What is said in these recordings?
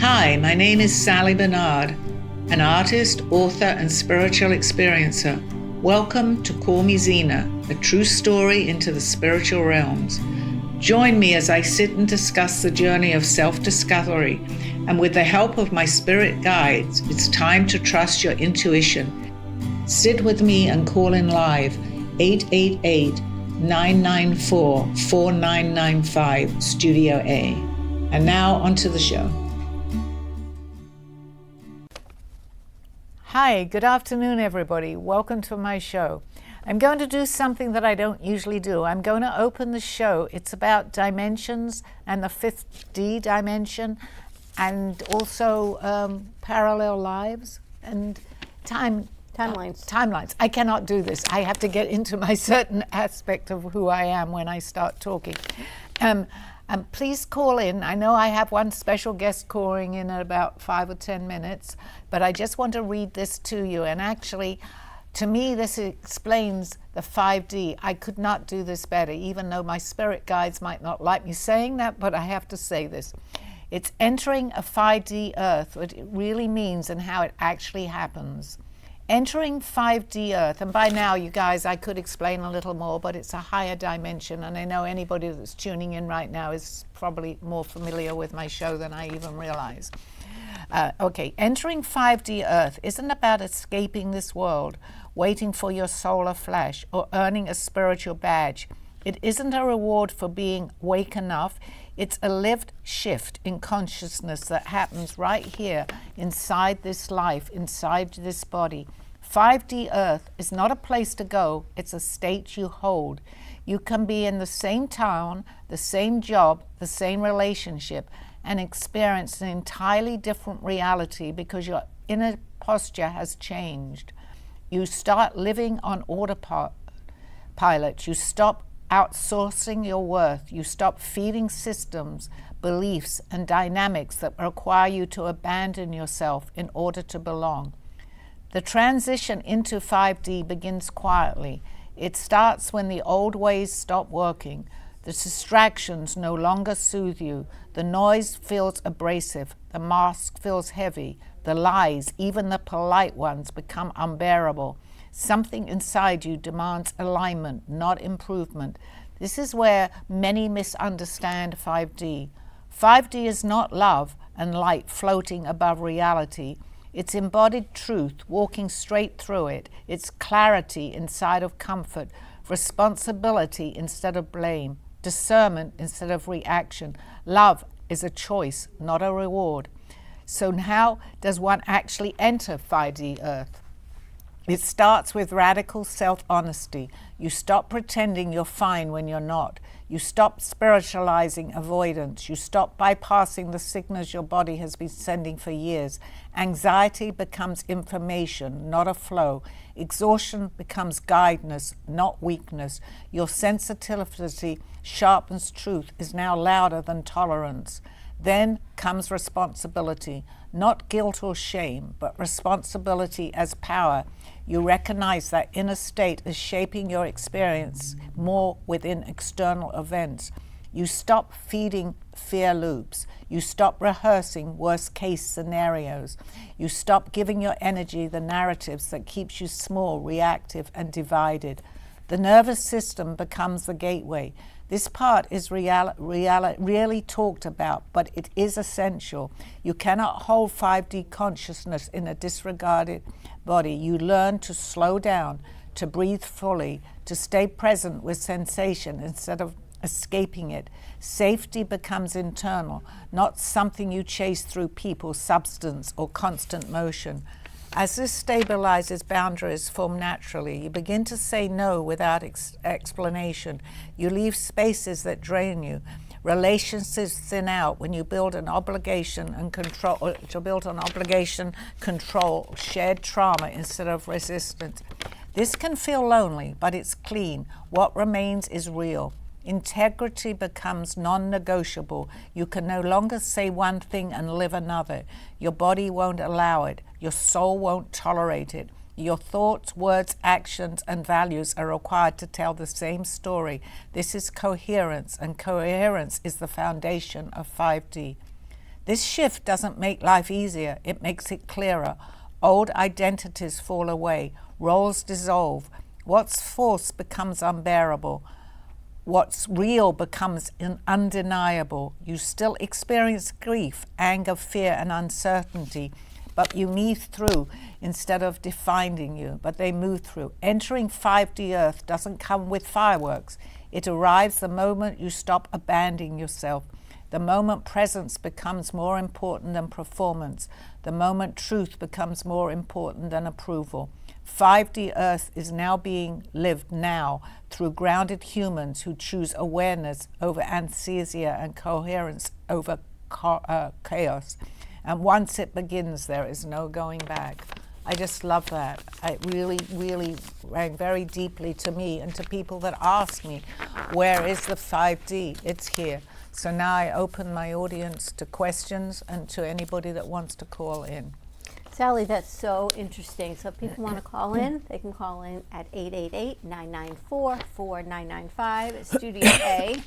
Hi, my name is Sally Barnard, an artist, author, and spiritual experiencer. Welcome to Call Me Zena, a true story into the spiritual realms. Join me as I sit and discuss the journey of self-discovery, and with the help of my spirit guides, it's time to trust your intuition. Sit with me and call in live 888-994-4995 Studio A. And now onto the show. Hi, good afternoon, everybody. Welcome to my show. I'm going to do something that I don't usually do. I'm going to open the show. It's about dimensions and the 5D dimension, and also parallel lives and timelines. I cannot do this. I have to get into my certain aspect of who I am when I start talking. Please call in. I know I have one special guest calling in at about 5 or 10 minutes, but I just want to read this to you. And actually, to me, this explains the 5D. I could not do this better, even though my spirit guides might not like me saying that, but I have to say this. It's entering a 5D earth, what it really means and how it actually happens. Entering 5D Earth, and by now, you guys, I could explain a little more, but it's a higher dimension, and I know anybody that's tuning in right now is probably more familiar with my show than I even realize. Entering 5D Earth isn't about escaping this world, waiting for your solar flash, or earning a spiritual badge. It isn't a reward for being awake enough. It's a lived shift in consciousness that happens right here inside this life, inside this body. 5D Earth is not a place to go, it's a state you hold. You can be in the same town, the same job, the same relationship, and experience an entirely different reality because your inner posture has changed. You start living on autopilot. You stop outsourcing your worth. You stop feeding systems, beliefs, and dynamics that require you to abandon yourself in order to belong. The transition into 5D begins quietly. It starts when the old ways stop working. The distractions no longer soothe you. The noise feels abrasive. The mask feels heavy. The lies, even the polite ones, become unbearable. Something inside you demands alignment, not improvement. This is where many misunderstand 5D. 5D is not love and light floating above reality. It's embodied truth, walking straight through it. It's clarity inside of comfort, responsibility instead of blame, discernment instead of reaction. Love is a choice, not a reward. So how does one actually enter 5D Earth? It starts with radical self-honesty. You stop pretending you're fine when you're not. You stop spiritualizing avoidance. You stop bypassing the signals your body has been sending for years. Anxiety becomes information, not a flow. Exhaustion becomes guidance, not weakness. Your sensitivity sharpens truth, is now louder than tolerance. Then comes responsibility, not guilt or shame, but responsibility as power. You recognize that inner state is shaping your experience more within external events. You stop feeding fear loops. You stop rehearsing worst-case scenarios. You stop giving your energy the narratives that keeps you small, reactive, and divided. The nervous system becomes the gateway. This part is rarely talked about, but it is essential. You cannot hold 5D consciousness in a disregarded body. You learn to slow down, to breathe fully, to stay present with sensation instead of escaping it. Safety becomes internal, not something you chase through people, substance, or constant motion. As this stabilizes, boundaries form naturally. You begin to say no without explanation. You leave spaces that drain you. Relationships thin out when you build an obligation and control, shared trauma instead of resistance. This can feel lonely, but it's clean. What remains is real. Integrity becomes non-negotiable. You can no longer say one thing and live another. Your body won't allow it. Your soul won't tolerate it. Your thoughts, words, actions, and values are required to tell the same story. This is coherence, and coherence is the foundation of 5D. This shift doesn't make life easier, it makes it clearer. Old identities fall away, roles dissolve. What's false becomes unbearable. What's real becomes undeniable. You still experience grief, anger, fear, and uncertainty, but you move through instead of defining you, but they move through. Entering 5D Earth doesn't come with fireworks. It arrives the moment you stop abandoning yourself. The moment presence becomes more important than performance. The moment truth becomes more important than approval. 5D Earth is now being lived now through grounded humans who choose awareness over anesthesia and coherence over chaos. And once it begins, there is no going back. I just love that. It really, really rang very deeply to me and to people that ask me, where is the 5D? It's here. So now I open my audience to questions and to anybody that wants to call in. Sally, that's so interesting. So if people want to call in, they can call in at 888-994-4995 at Studio A.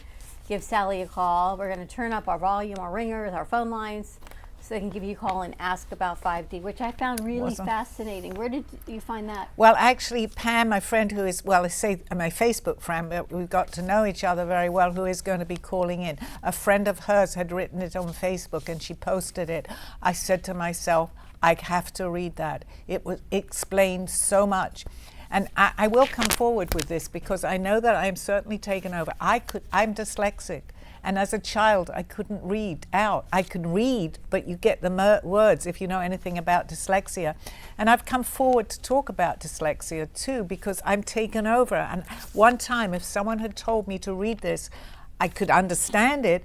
Give Sally a call. We're going to turn up our volume, our ringers, our phone lines, so they can give you a call and ask about 5D, which I found really fascinating. Where did you find that? Well, actually, Pam, my friend who is, well, I say my Facebook friend, but we've got to know each other very well, who is going to be calling in. A friend of hers had written it on Facebook and she posted it. I said to myself, I have to read that. It explained so much. And I will come forward with this because I know that I am certainly taken over. I'm dyslexic. And as a child, I couldn't read out. I could read, but you get the words if you know anything about dyslexia. And I've come forward to talk about dyslexia too, because I'm taken over. And one time, if someone had told me to read this, I could understand it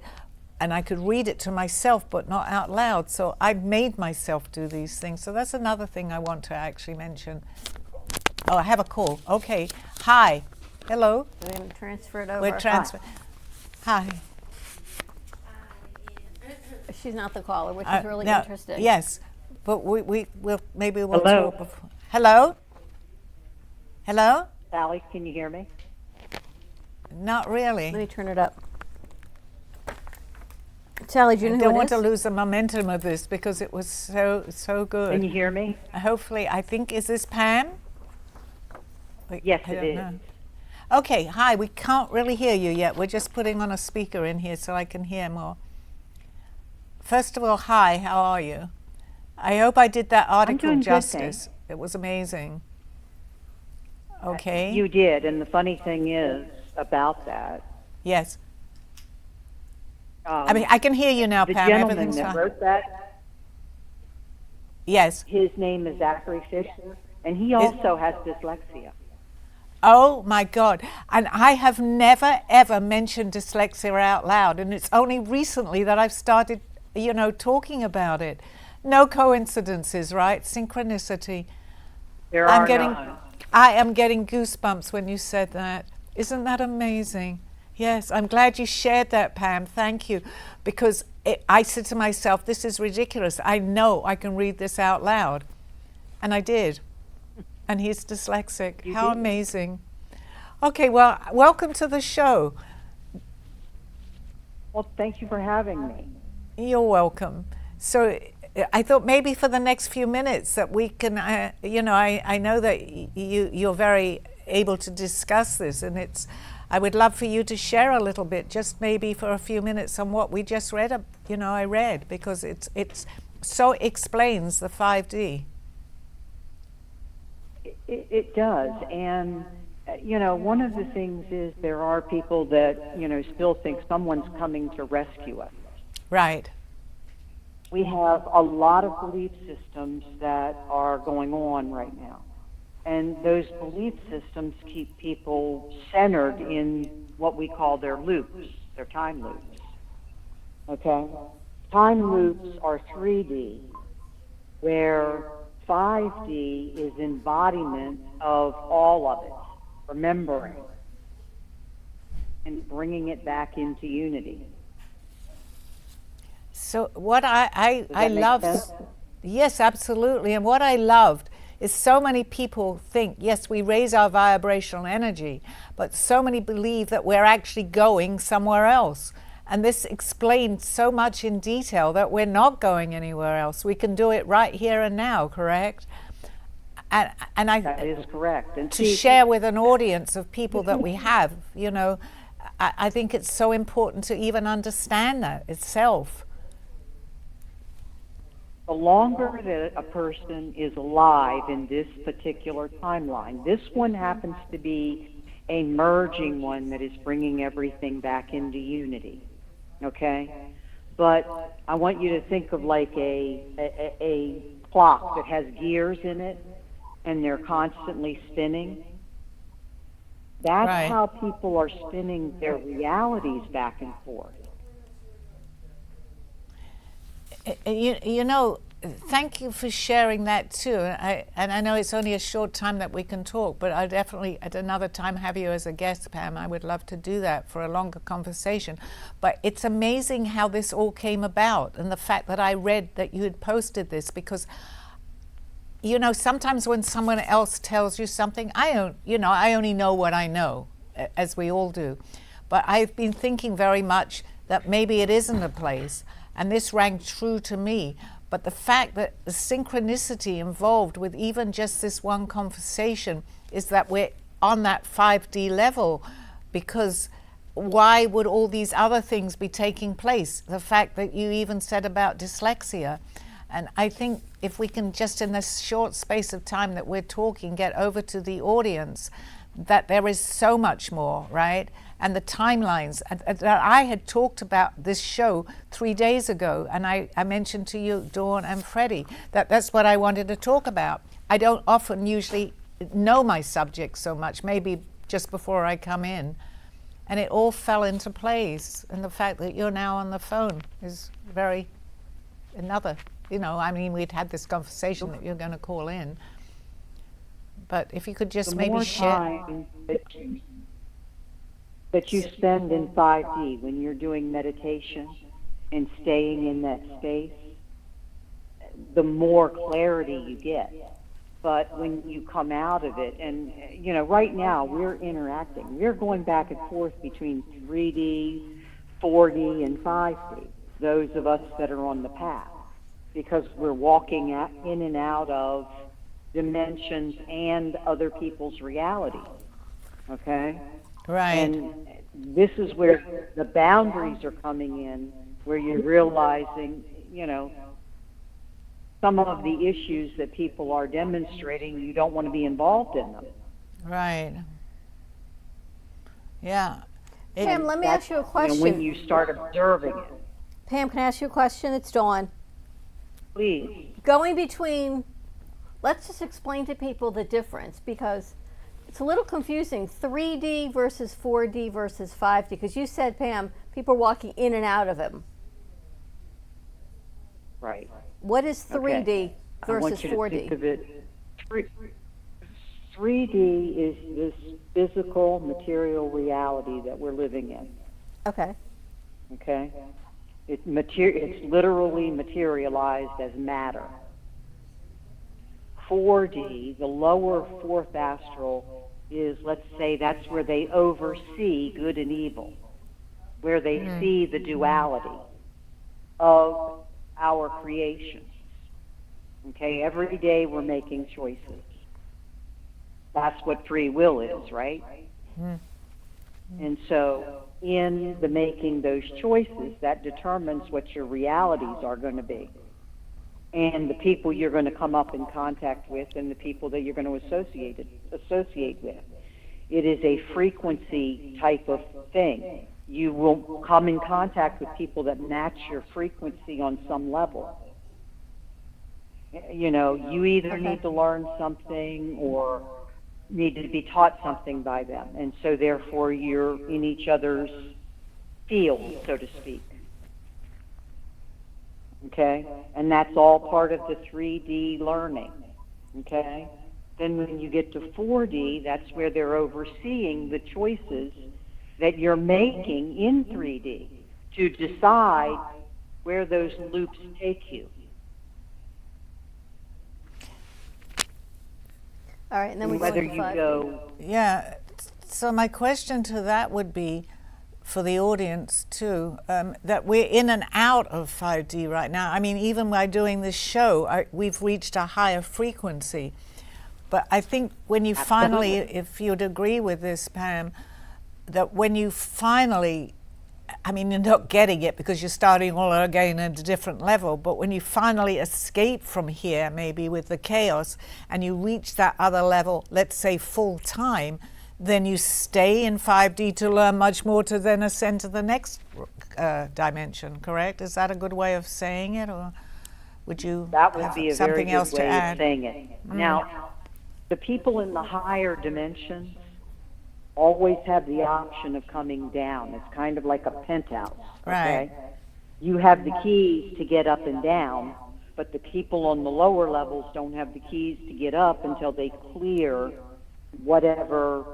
and I could read it to myself, but not out loud. So I made myself do these things. So that's another thing I want to actually mention. Oh, I have a call. Okay. Hi. Hello. We're going to transfer it over. We're transferring. Hi. She's not the caller, which is really interesting. Yes, but we'll maybe we'll Hello. talk before. Hello? Hello? Sally, can you hear me? Not really. Let me turn it up. Sally, do you know I who don't it want is? to lose the momentum of this because it was so good. Can you hear me? Hopefully, I think, is this Pam? Wait, Yes, I it don't is. know. Okay, hi, we can't really hear you yet. We're just putting on a speaker in here so I can hear more. First of all, hi, how are you? I hope I did that article doing good, justice. thanks. It was amazing. Okay. You did, and the funny thing is about that. Yes. I mean, I can hear you now, the Pam. gentleman Everything's that fine. wrote that, Yes. his name is Zachary Fisher, and he also has dyslexia. Oh my God. And I have never, ever mentioned dyslexia out loud. And it's only recently that I've started, talking about it. No coincidences, right? Synchronicity. There are none. I am getting goosebumps when you said that. Isn't that amazing? Yes, I'm glad you shared that, Pam. Thank you. Because I said to myself, this is ridiculous. I know I can read this out loud. And I did. And he's dyslexic. You How did. amazing. Okay, well, welcome to the show. Well, thank you for having me. You're welcome. So I thought maybe for the next few minutes that we can, I know that you're very able to discuss this, and I would love for you to share a little bit, just maybe for a few minutes, on what we just read. I read, because it's so explains the 5D. It does, and one of the things is there are people that still think someone's coming to rescue us. Right. We have a lot of belief systems that are going on right now. And those belief systems keep people centered in what we call their loops, their time loops. Okay? Time loops are 3D, where 5D is embodiment of all of it, remembering and bringing it back into unity. So what I Does that make love, sense? yes, absolutely. And what I loved is so many people think, yes, we raise our vibrational energy, but so many believe that we're actually going somewhere else. And this explained so much in detail that we're not going anywhere else. We can do it right here and now, correct? And That is correct. And to share with an audience of people that we have, you know, I think it's so important to even understand that itself. the longer that a person is alive in this particular timeline, this one happens to be a merging one that is bringing everything back into unity. Okay? But I want you to think of like a clock that has gears in it and they're constantly spinning. That's Right. how people are spinning their realities back and forth. You know, thank you for sharing that too. And I know it's only a short time that we can talk, but I'll definitely at another time have you as a guest, Pam. I would love to do that for a longer conversation. But it's amazing how this all came about, and the fact that I read that you had posted this, because you know, sometimes when someone else tells you something, I only know what I know, as we all do. But I've been thinking very much that maybe it isn't a place, and this rang true to me. But the fact that the synchronicity involved with even just this one conversation is that we're on that 5D level, because why would all these other things be taking place? The fact that you even said about dyslexia. And I think if we can just in this short space of time that we're talking, get over to the audience that there is so much more, right? And the timelines that I had talked about this show 3 days ago, and I mentioned to you, Dawn and Freddie, that's what I wanted to talk about. I don't often usually know my subject so much, maybe just before I come in. And it all fell into place. And the fact that you're now on the phone is very another. You know, I mean, we'd had this conversation that you're going to call in. But if you could just The maybe more share. time that you spend in 5D when you're doing meditation and staying in that space, the more clarity you get. But when you come out of it, and you know, right now we're interacting. We're going back and forth between 3D, 4D, and 5D, those of us that are on the path, because we're walking in and out of dimensions and other people's reality. Okay? Right. And this is where the boundaries are coming in, where you're realizing, you know, some of the issues that people are demonstrating, you don't want to be involved in them. Right. Yeah. Pam, let me ask you a question. You know, when you start observing it. Pam, can I ask you a question? It's Dawn. Please. Going between, let's just explain to people the difference, because it's a little confusing. 3D versus 4D versus 5D, because you said, Pam, people are walking in and out of them. Right. What is 3D Okay. versus I want you to 4D? think of it. 3D is this physical, material reality that we're living in. Okay. Okay? It's literally materialized as matter. 4D, the lower fourth astral, is, let's say, that's where they oversee good and evil, where they see the duality of our creation. Okay, every day we're making choices. That's what free will is, right? And so in the making those choices, that determines what your realities are going to be, and the people you're going to come up in contact with, and the people that you're going to associate with. It is a frequency type of thing. You will come in contact with people that match your frequency on some level. You know, you either need to learn something or need to be taught something by them, and so therefore you're in each other's field, so to speak. Okay? And that's all part of the 3D learning. Okay? Then when you get to 4D, that's where they're overseeing the choices that you're making in 3D to decide where those loops take you. All right, and then we go Whether into you 5D. go Yeah. So my question to that would be, for the audience too, that we're in and out of 5D right now. I mean, even by doing this show, we've reached a higher frequency. But I think when you finally, if you'd agree with this, Pam, that when you finally, I mean, you're not getting it because you're starting all again at a different level, but when you finally escape from here, maybe with the chaos, and you reach that other level, let's say full time, then you stay in 5D to learn much more to then ascend to the next dimension, correct? Is that a good way of saying it, or would you That would have be a very something good else to way add? of saying it. Now, the people in the higher dimensions always have the option of coming down. It's kind of like a penthouse, okay? Right. You have the keys to get up and down, but the people on the lower levels don't have the keys to get up until they clear whatever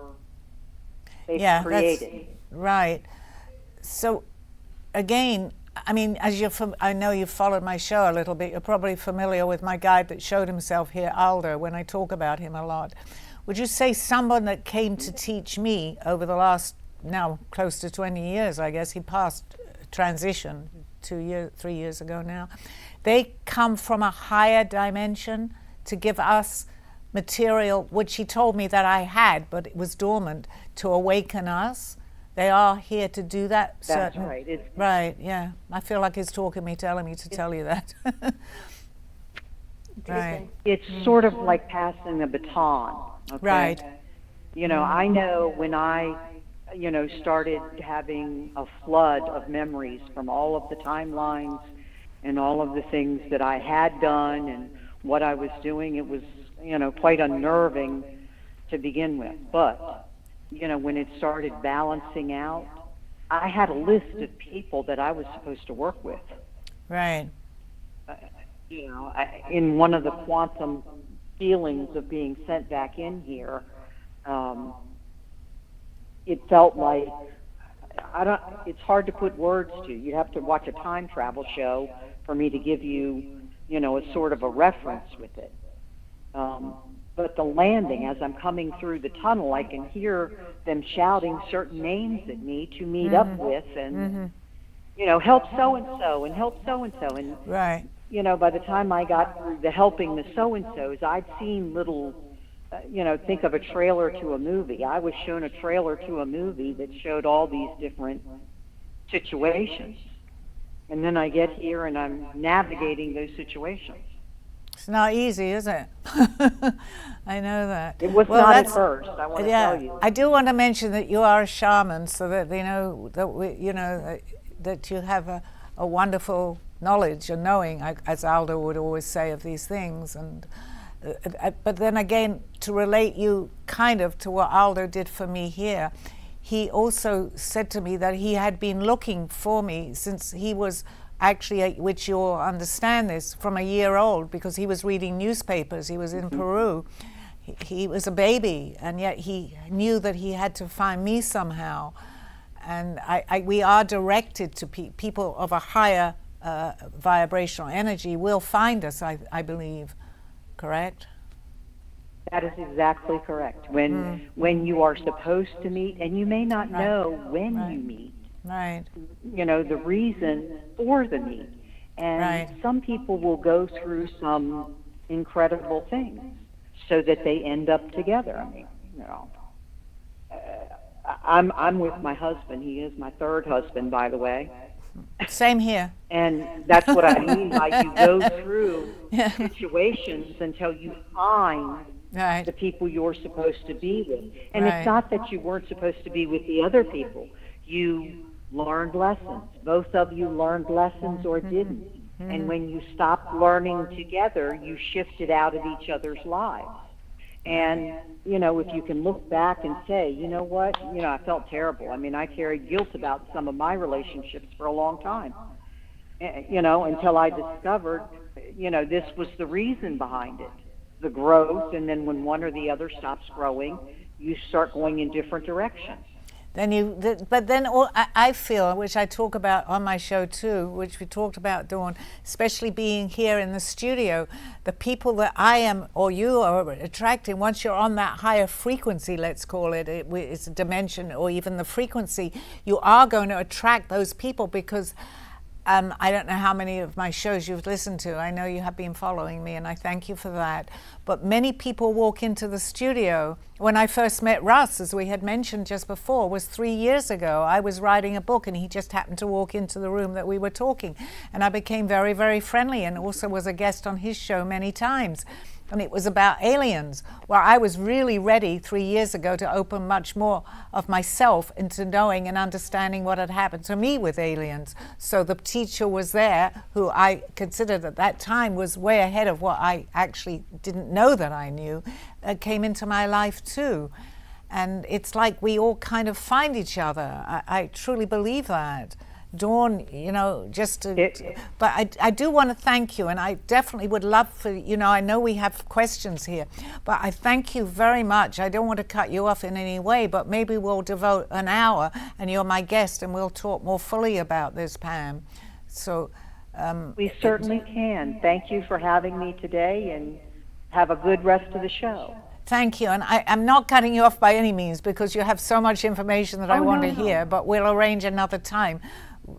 they've created. Right. So, again, I mean, I know you've followed my show a little bit. You're probably familiar with my guide that showed himself here, Aldo, when I talk about him a lot. Would you say someone that came to teach me over the last, now close to 20 years, I guess, he passed transition 3 years ago now, they come from a higher dimension to give us material, which he told me that I had, but it was dormant, to awaken us? They are here to do that. That's right. Right, yeah. I feel like he's telling me to tell you that. Right. It's sort of like passing a baton. Okay? Right. You know, I know when I, started having a flood of memories from all of the timelines and all of the things that I had done and what I was doing, it was, quite unnerving to begin with. But when it started balancing out, I had a list of people that I was supposed to work with. Right. In one of the quantum feelings of being sent back in here, it felt like, it's hard to put words to. You'd have to watch a time travel show for me to give you, a sort of a reference with it. But the landing, as I'm coming through the tunnel, I can hear them shouting certain names at me to meet up with, and help so and so, and help so and so, and right. By the time I got through the helping the so and so's, I'd seen little, think of a trailer to a movie. I was shown a trailer to a movie that showed all these different situations, and then I get here and I'm navigating those situations. It's not easy, is it? I know that. It was not at first, I want to tell you. I do want to mention that you are a shaman, so that they know that you have a wonderful knowledge and knowing, as Aldo would always say, of these things. And but then again, to relate you kind of to what Aldo did for me here, he also said to me that he had been looking for me since he was actually, which you'll understand this, from a year old, because he was reading newspapers. He was in Peru. He was a baby, and yet he knew that he had to find me somehow. And we are directed to people of a higher vibrational energy will find us, I believe. Correct? That is exactly correct. When you are supposed to meet, and you may not know when you meet. Right. The reason for the meet. And some people will go through some incredible things so that they end up together. I mean, I'm with my husband. He is my third husband, by the way. Same here. And that's what I mean by you go through situations until you find the people you're supposed to be with. And it's not that you weren't supposed to be with the other people. You learned lessons. Both of you learned lessons or didn't. And when you stopped learning together, you shifted out of each other's lives. And, if you can look back and say, you know what, I felt terrible. I mean, I carried guilt about some of my relationships for a long time, until I discovered, this was the reason behind it, the growth. And then when one or the other stops growing, you start going in different directions. But then I feel, which I talk about on my show too, which we talked about, Dawn, especially being here in the studio, the people that I am or you are attracting, once you're on that higher frequency, let's call it, it's a dimension or even the frequency, you are going to attract those people because I don't know how many of my shows you've listened to. I know you have been following me, and I thank you for that. But many people walk into the studio. When I first met Russ, as we had mentioned just before, was 3 years ago. I was writing a book, and he just happened to walk into the room that we were talking. And I became very, very friendly, and also was a guest on his show many times. And it was about aliens. Well, I was really ready 3 years ago to open much more of myself into knowing and understanding what had happened to me with aliens. So the teacher was there, who I considered at that time was way ahead of what I actually didn't know that I knew, came into my life too. And it's like we all kind of find each other. I truly believe that. Dawn, but I do want to thank you, and I definitely would love for, I know we have questions here, but I thank you very much. I don't want to cut you off in any way, but maybe we'll devote an hour, and you're my guest, and we'll talk more fully about this, Pam. So we certainly can. Thank you for having me today, and have a good rest of the show. Thank you, and I'm not cutting you off by any means because you have so much information that I want to hear, but we'll arrange another time.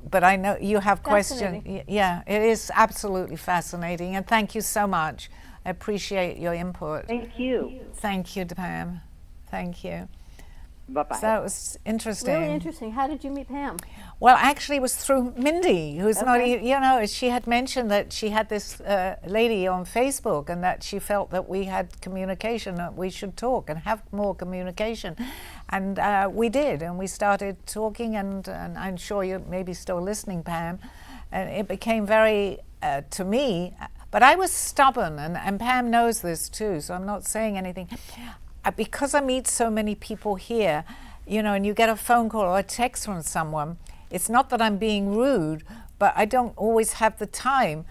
But I know you have questions. Yeah, it is absolutely fascinating, and thank you so much. I appreciate your input. Thank you. Thank you, Pam. Thank you. Bye-bye. So that was interesting. Really interesting. How did you meet Pam? Well, actually, it was through Mindy, who's not, she had mentioned that she had this lady on Facebook and that she felt that we had communication, that we should talk and have more communication. And we did, and we started talking, and I'm sure you're maybe still listening, Pam. And it became very, to me, but I was stubborn, and Pam knows this too, so I'm not saying anything. Because I meet so many people here, and you get a phone call or a text from someone, it's not that I'm being rude, but I don't always have the time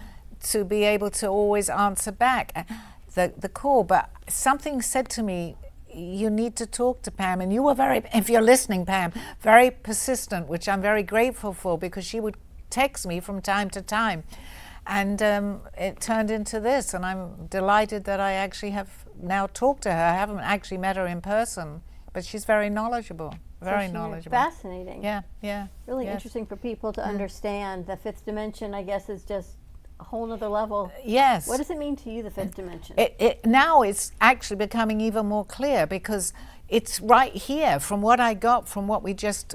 to be able to always answer back the call. But something said to me, you need to talk to Pam. And you were very, if you're listening, Pam, very persistent, which I'm very grateful for, because she would text me from time to time. And it turned into this, and I'm delighted that I actually have now talked to her. I haven't actually met her in person, but she's very knowledgeable, very knowledgeable. Fascinating. Yeah. Really interesting for people to understand. The fifth dimension, I guess, is just a whole nother level. Yes. What does it mean to you, the fifth dimension? Now it's actually becoming even more clear, because it's right here from what I got, from what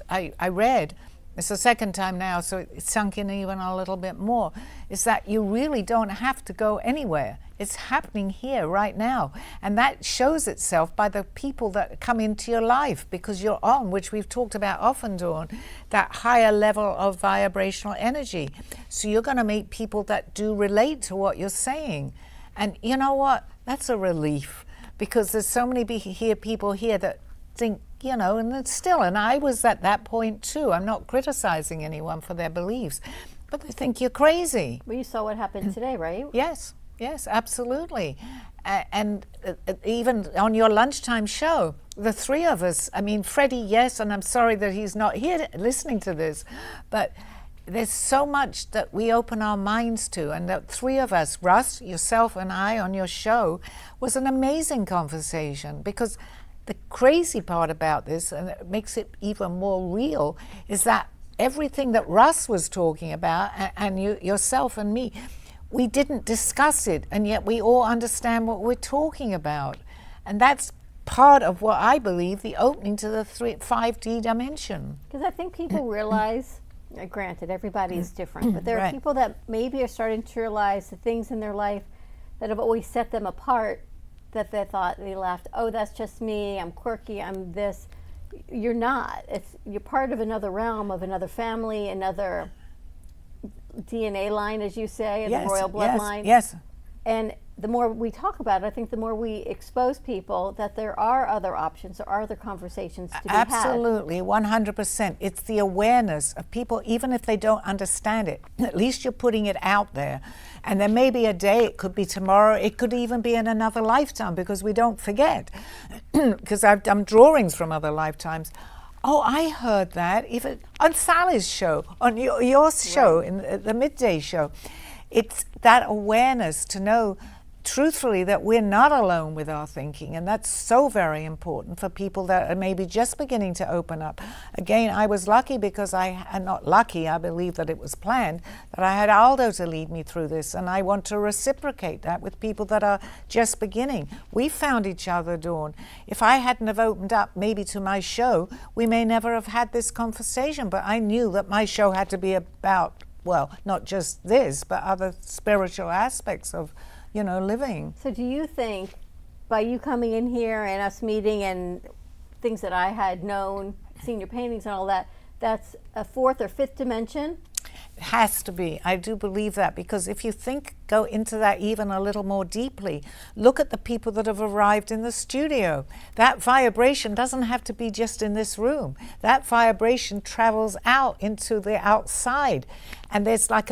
I read. It's the second time now, so it sunk in even a little bit more, is that you really don't have to go anywhere. It's happening here right now. And that shows itself by the people that come into your life, because you're on, which we've talked about often, Dawn, that higher level of vibrational energy. So you're going to meet people that do relate to what you're saying. And you know what? That's a relief, because there's so many people here that think, and it's still, and I was at that point too. I'm not criticizing anyone for their beliefs, but they think you're crazy. Well, you saw what happened today, right? Yes, absolutely. And even on your lunchtime show, the three of us, Freddie, yes, and I'm sorry that he's not here listening to this, but there's so much that we open our minds to, and the three of us, Russ, yourself, and I on your show, was an amazing conversation, because the crazy part about this, and it makes it even more real, is that everything that Russ was talking about, and yourself and me, we didn't discuss it, and yet we all understand what we're talking about. And that's part of what I believe the opening to the 5D dimension. Because I think people realize, granted, everybody is different, but there are people that maybe are starting to realize the things in their life that have always set them apart, that they laughed, oh, that's just me, I'm quirky, I'm this. You're not. You're part of another realm, of another family, another DNA line, as you say, and the royal bloodline. Yes. And the more we talk about it, I think the more we expose people that there are other options, there are other conversations to be had. Absolutely, 100%. It's the awareness of people, even if they don't understand it, at least you're putting it out there. And there may be a day, it could be tomorrow, it could even be in another lifetime, because we don't forget. Because I've done drawings from other lifetimes. Oh, I heard that even on Sally's show, on your show, Right. in the midday show. It's that awareness to know truthfully that we're not alone with our thinking, and that's so very important for people that are maybe just beginning to open up. Again, I was lucky because not lucky, I believe that it was planned, that I had Aldo to lead me through this, and I want to reciprocate that with people that are just beginning. We found each other, Dawn. If I hadn't have opened up maybe to my show, we may never have had this conversation, but I knew that my show had to be about, well, not just this, but other spiritual aspects of living. So do you think by you coming in here and us meeting and things that I had known, seen your paintings and all that, that's a fourth or fifth dimension? It has to be. I do believe that, because if you go into that even a little more deeply, look at the people that have arrived in the studio. That vibration doesn't have to be just in this room. That vibration travels out into the outside, and there's like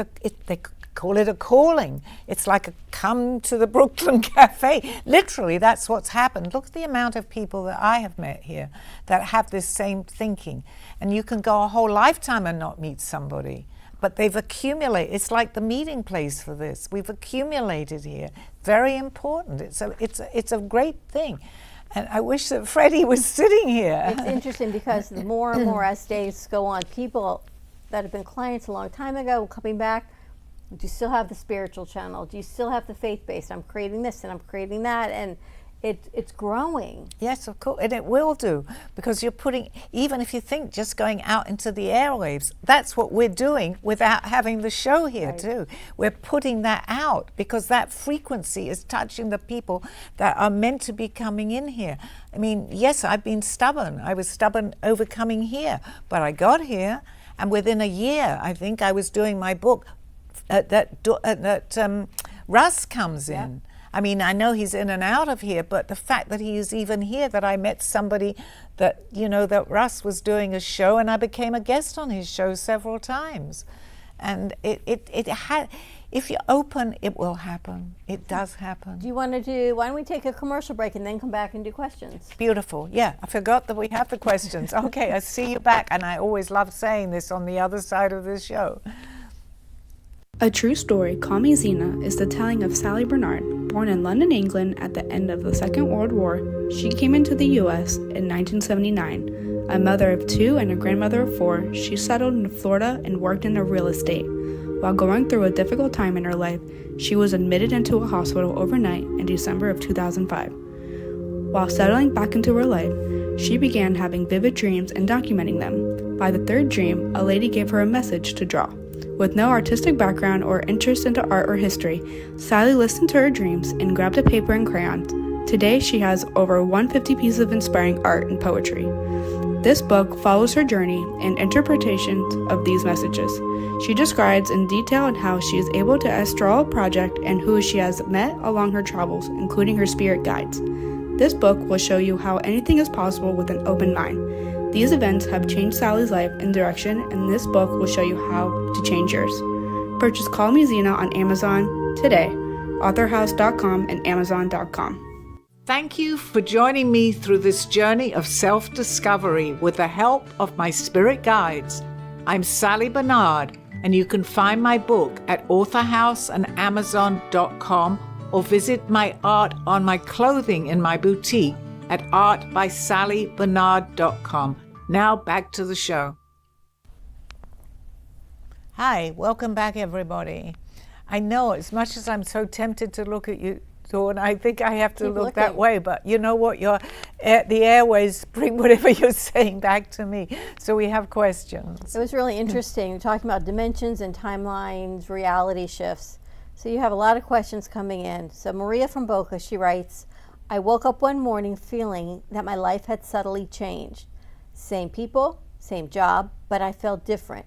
they call it a calling. It's like a come to the Brooklyn Cafe. Literally, that's what's happened. Look at the amount of people that I have met here that have this same thinking. And you can go a whole lifetime and not meet somebody, but they've accumulated. It's like the meeting place for this. We've accumulated here. Very important. It's a great thing. And I wish that Freddie was sitting here. It's interesting because the more and more as days go on, people that have been clients a long time ago coming back, do you still have the spiritual channel? Do you still have the faith-based? I'm creating this and I'm creating that, and it's growing. Yes, of course, and it will do, because you're putting, even if you think just going out into the airwaves, that's what we're doing without having the show here too. We're putting that out because that frequency is touching the people that are meant to be coming in here. I mean, yes, I've been stubborn. I was stubborn over coming here, but I got here, and within a year, I think I was doing my book. Russ comes in. I mean, I know he's in and out of here, but the fact that he is even here, that I met somebody that, that Russ was doing a show, and I became a guest on his show several times. And if you're open, it will happen. It does happen. Do you want to why don't we take a commercial break and then come back and do questions? Beautiful. Yeah, I forgot that we have the questions. Okay, I see you back, and I always love saying this on the other side of this show. A true story, Call Me Zena, is the telling of Sally Barnard. Born in London, England at the end of the Second World War, she came into the U.S. in 1979. A mother of 2 and a grandmother of 4, she settled in Florida and worked in real estate. While going through a difficult time in her life, she was admitted into a hospital overnight in December of 2005. While settling back into her life, she began having vivid dreams and documenting them. By the 3rd dream, a lady gave her a message to draw. With no artistic background or interest into art or history, Sally listened to her dreams and grabbed a paper and crayons. Today, she has over 150 pieces of inspiring art and poetry. This book follows her journey and interpretations of these messages. She describes in detail how she is able to astral a project and who she has met along her travels, including her spirit guides. This book will show you how anything is possible with an open mind. These events have changed Sally's life and direction, and this book will show you how to change yours. Purchase Call Me Zena on Amazon today, authorhouse.com and amazon.com. Thank you for joining me through this journey of self-discovery with the help of my spirit guides. I'm Sally Barnard, and you can find my book at authorhouse and amazon.com, or visit my art on my clothing in my boutique at artbysallybarnard.com. Now back to the show. Hi, welcome back, everybody. I know, as much as I'm so tempted to look at you, Dawn, I think I have to Keep look that looking. way, but you know what? The airways bring whatever you're saying back to me. So we have questions. It was really interesting talking about dimensions and timelines, reality shifts. So you have a lot of questions coming in. So Maria from Boca, she writes, I woke up one morning feeling that my life had subtly changed. Same people, same job, but I felt different.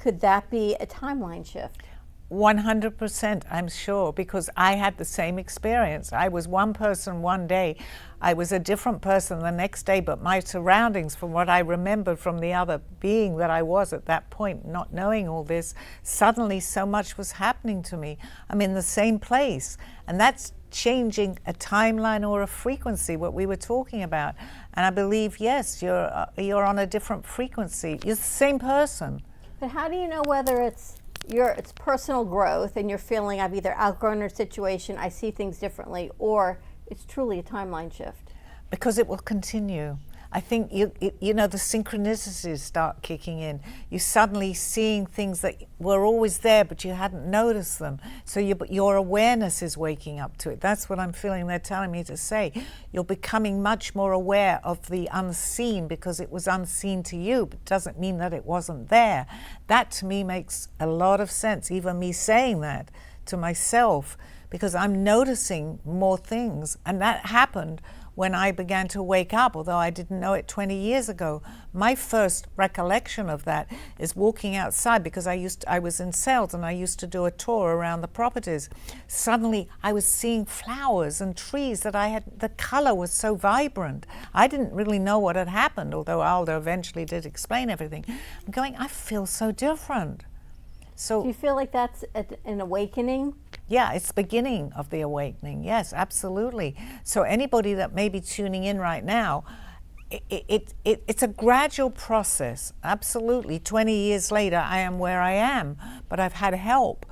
Could that be a timeline shift? 100%, I'm sure, because I had the same experience. I was one person one day. I was a different person the next day, but my surroundings, from what I remembered from the other being that I was at that point, not knowing all this, suddenly so much was happening to me. I'm in the same place. And that's changing a timeline or a frequency, what we were talking about. And I believe, yes, you're on a different frequency. You're the same person. But how do you know whether it's personal growth and you're feeling I've either outgrown a situation, I see things differently, or it's truly a timeline shift? Because it will continue. I think you know, the synchronicities start kicking in. You're suddenly seeing things that were always there, but you hadn't noticed them. So your awareness is waking up to it. That's what I'm feeling they're telling me to say. You're becoming much more aware of the unseen because it was unseen to you, but doesn't mean that it wasn't there. That to me makes a lot of sense, even me saying that to myself, because I'm noticing more things. And that happened when I began to wake up, although I didn't know it 20 years ago. My first recollection of that is walking outside, because I was in sales and I used to do a tour around the properties. Suddenly I was seeing flowers and trees that the color was so vibrant. I didn't really know what had happened, although Aldo eventually did explain everything. I'm going, I feel so different. So, do you feel like that's an awakening? Yeah, it's the beginning of the awakening. Yes, absolutely. So anybody that may be tuning in right now, it's a gradual process. Absolutely. 20 years later, I am where I am, but I've had help,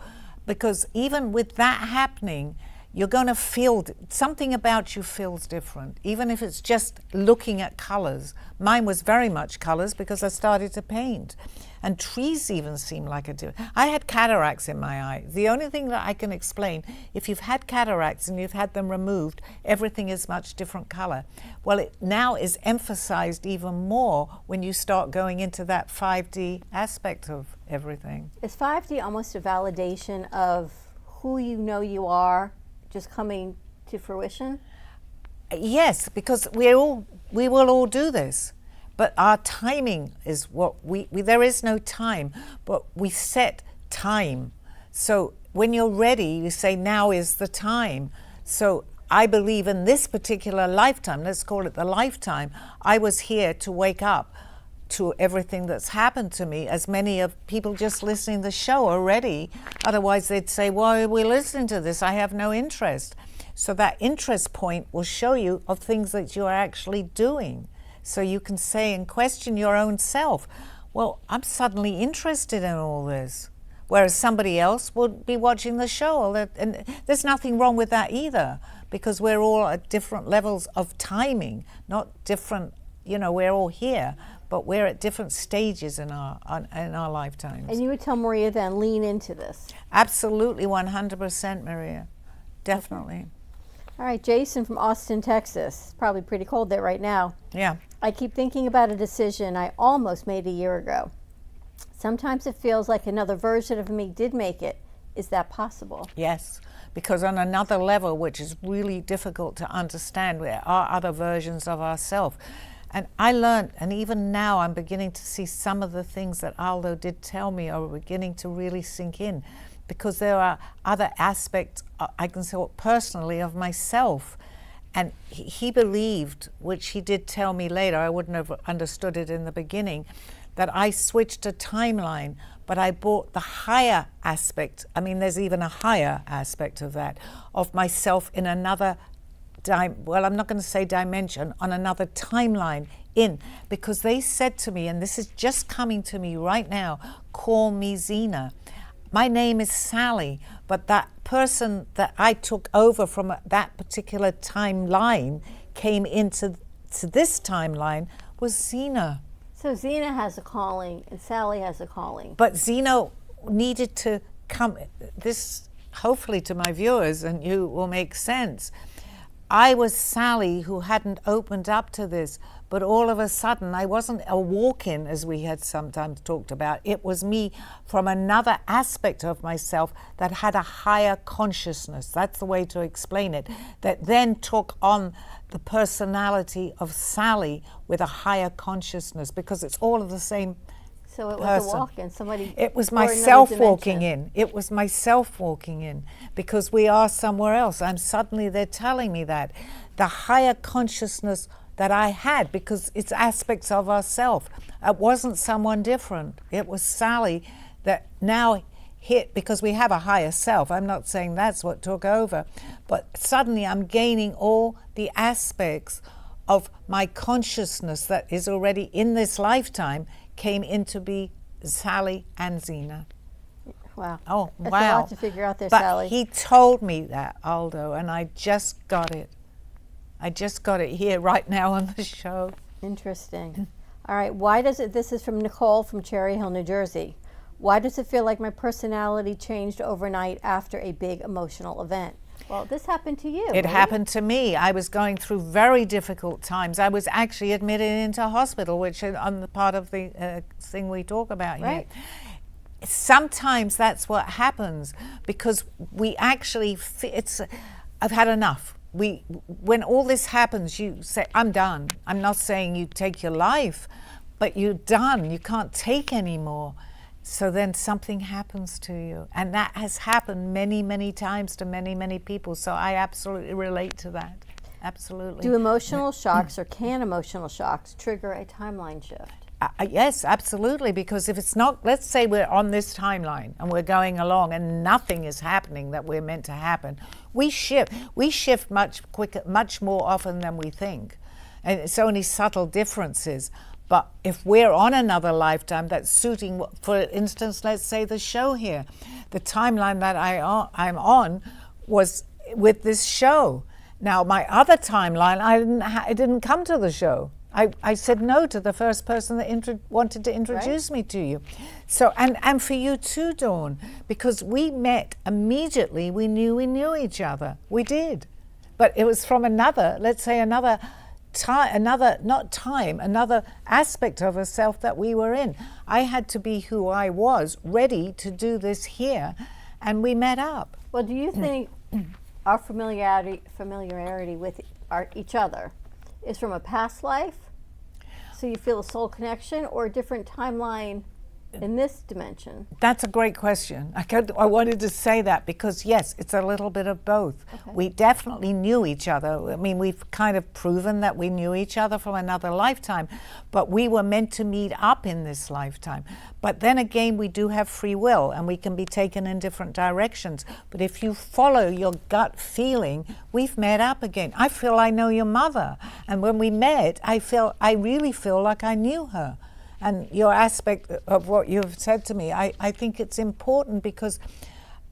because even with that happening, you're going to feel something about you feels different, even if it's just looking at colors. Mine was very much colors because I started to paint. And trees even seem like I had cataracts in my eye. The only thing that I can explain, if you've had cataracts and you've had them removed, everything is much different color. Well, it now is emphasized even more when you start going into that 5D aspect of everything. Is 5D almost a validation of who you know you are just coming to fruition? Yes, because we will all do this. But our timing is what there is no time, but we set time. So when you're ready, you say, now is the time. So I believe in this particular lifetime, let's call it the lifetime, I was here to wake up to everything that's happened to me, as many of people just listening to the show already. Otherwise they'd say, why are we listening to this? I have no interest. So that interest point will show you of things that you're actually doing. So you can say and question your own self, well, I'm suddenly interested in all this. Whereas somebody else would be watching the show. And there's nothing wrong with that either, because we're all at different levels of timing, not different, we're all here, but we're at different stages in our lifetimes. And you would tell Maria then, lean into this. Absolutely, 100%, Maria. Definitely. Okay. All right, Jason from Austin, Texas. It's probably pretty cold there right now. Yeah. I keep thinking about a decision I almost made a year ago. Sometimes it feels like another version of me did make it. Is that possible? Yes, because on another level, which is really difficult to understand, there are other versions of ourselves. And I learned, and even now I'm beginning to see some of the things that Aldo did tell me are beginning to really sink in, because there are other aspects, I can say personally, of myself. And he believed, which he did tell me later, I wouldn't have understood it in the beginning, that I switched a timeline, but I brought the higher aspect, there's even a higher aspect of that, of myself in another, I'm not going to say dimension, on another timeline because they said to me, and this is just coming to me right now, call me Zena. My name is Sally, but that person that I took over from that particular timeline came into this timeline was Zena. So Zena has a calling and Sally has a calling. But Zena needed to come, this hopefully to my viewers and you will make sense. I was Sally who hadn't opened up to this, but all of a sudden I wasn't a walk-in as we had sometimes talked about. It was me from another aspect of myself that had a higher consciousness. That's the way to explain it. That then took on the personality of Sally with a higher consciousness, because it's all of the same So it was person. a walk-in, somebody. It was or myself another walking dimension. in. It was myself walking in, because we are somewhere else. They're telling me that. The higher consciousness that I had, because it's aspects of ourself. It wasn't someone different. It was Sally that now hit, because we have a higher self. I'm not saying that's what took over, but suddenly I'm gaining all the aspects of my consciousness that is already in this lifetime came into be Sally and Zena. Wow. Oh, That's wow. a lot to figure out there, but Sally. He told me that, Aldo, and I just got it. I just got it here right now on the show. Interesting. All right. Why does it, this is from Nicole from Cherry Hill, New Jersey. Why does it feel like my personality changed overnight after a big emotional event? Well, this happened to you. It happened to me. I was going through very difficult times. I was actually admitted into hospital, which is on the part of the thing we talk about here. Right. Sometimes that's what happens, because we actually, I've had enough. When all this happens, you say, I'm done. I'm not saying you take your life, but you're done. You can't take anymore. So then something happens to you. And that has happened many, many times to many, many people. So I absolutely relate to that. Absolutely. Do emotional shocks, or can emotional shocks trigger a timeline shift? Yes, absolutely. Because if it's not, let's say we're on this timeline and we're going along and nothing is happening that we're meant to happen, we shift much quicker, much more often than we think. And it's only subtle differences. But if we're on another lifetime that's suiting, for instance, let's say the show here, the timeline that I'm on was with this show. Now, my other timeline, I didn't come to the show. I said no to the first person that wanted to introduce me to you. So, and for you too, Dawn, because we met immediately. We knew each other. We did. But it was from another, let's say another another aspect of herself that we were in. I had to be who I was, ready to do this here, and we met up. Well, do you think our familiarity with each other is from a past life, so you feel a soul connection, or a different timeline in this dimension? That's a great question. I wanted to say that because, yes, it's a little bit of both. Okay. We definitely knew each other. I mean, we've kind of proven that we knew each other from another lifetime, but we were meant to meet up in this lifetime. But then again, we do have free will, and we can be taken in different directions. But if you follow your gut feeling, we've met up again. I feel I know your mother. And when we met, I really feel like I knew her. And your aspect of what you've said to me, I think it's important, because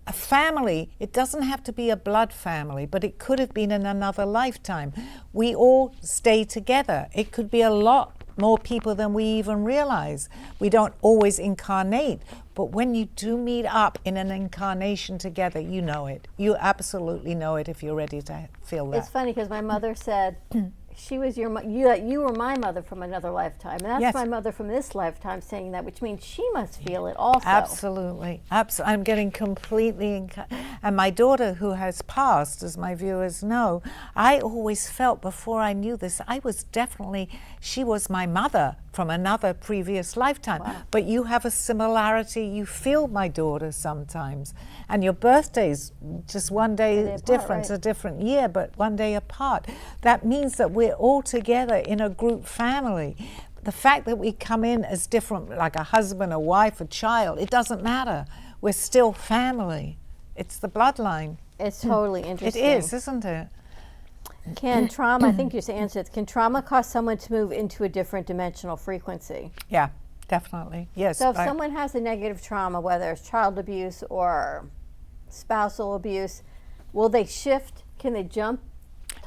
a family, it doesn't have to be a blood family, but it could have been in another lifetime. We all stay together. It could be a lot more people than we even realize. We don't always incarnate, but when you do meet up in an incarnation together, you know it. You absolutely know it if you're ready to feel that. It's funny because my mother said, she was you were my mother from another lifetime, and that's yes. my mother from this lifetime saying that, which means she must feel it also. Absolutely. I'm getting completely, and my daughter, who has passed, as my viewers know, I always felt before I knew this, she was my mother from another previous lifetime. Wow. But you have a similarity. You feel my daughter sometimes, and your birthday's just one day difference, right? A different year, but one day apart. That means that we're all together in a group family. The fact that we come in as different, like a husband, a wife, a child, it doesn't matter. We're still family. It's the bloodline. It's totally interesting. It is, isn't it? Can trauma, I think you answered, can trauma cause someone to move into a different dimensional frequency? Yeah, definitely. Yes. So if someone has a negative trauma, whether it's child abuse or spousal abuse, will they shift? Can they jump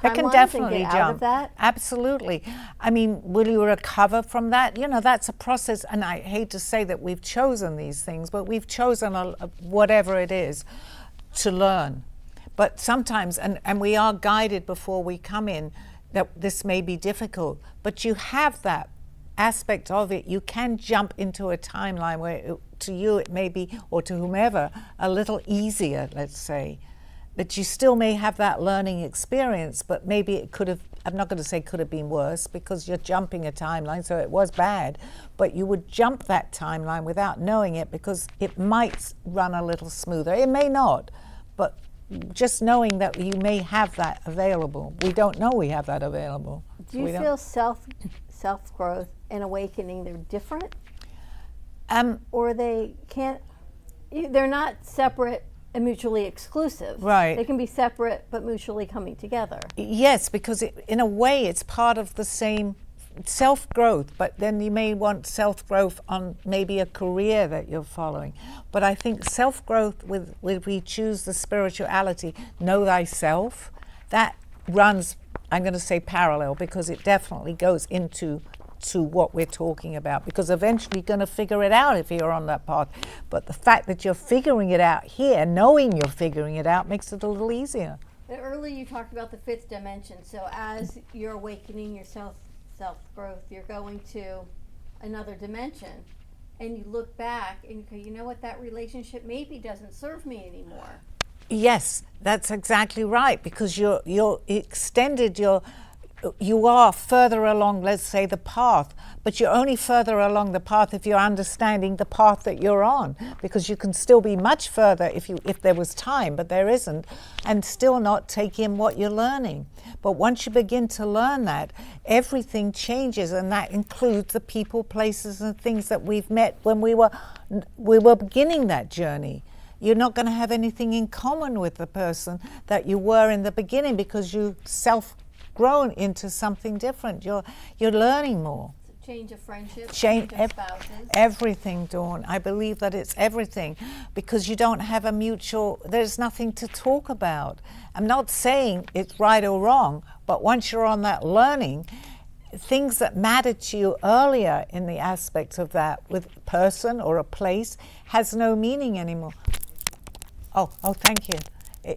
They can definitely and get jump. Out of that? Absolutely. I mean, will you recover from that? You know, that's a process, and I hate to say that we've chosen these things, but we've chosen whatever it is to learn. But sometimes, and we are guided before we come in, that this may be difficult, but you have that aspect of it. You can jump into a timeline where to you it may be, or to whomever, a little easier, let's say. But you still may have that learning experience, but maybe it could have, I'm not going to say could have been worse, because you're jumping a timeline, so it was bad, but you would jump that timeline without knowing it, because it might run a little smoother. It may not, but just knowing that you may have that available. We don't know we have that available. Do you feel self-growth and awakening, they're different? Or they can't they're not separate and mutually exclusive. Right. They can be separate but mutually coming together. Yes, because in a way it's part of the same self-growth, but then you may want self-growth on maybe a career that you're following. But I think self-growth, with we choose the spirituality, know thyself, that runs, I'm going to say parallel, because it definitely goes into what we're talking about, because eventually you're going to figure it out if you're on that path. But the fact that you're figuring it out here, knowing you're figuring it out, makes it a little easier. But earlier you talked about the fifth dimension. So as you're awakening your self-growth, you're going to another dimension, and you look back and you go, you know what, that relationship maybe doesn't serve me anymore. Yes, that's exactly right, because you're extended you are further along, let's say, the path, but you're only further along the path if you're understanding the path that you're on, because you can still be much further if there was time, but there isn't, and still not take in what you're learning. But once you begin to learn that, everything changes, and that includes the people, places, and things that we've met when we were beginning that journey. You're not going to have anything in common with the person that you were in the beginning, because you grown into something different. You're learning more. Change of friendship, change of spouses. Everything, Dawn. I believe that it's everything, because you don't have there's nothing to talk about. I'm not saying it's right or wrong, but once you're on that learning, things that mattered to you earlier in the aspects of that with a person or a place has no meaning anymore. Oh, thank you.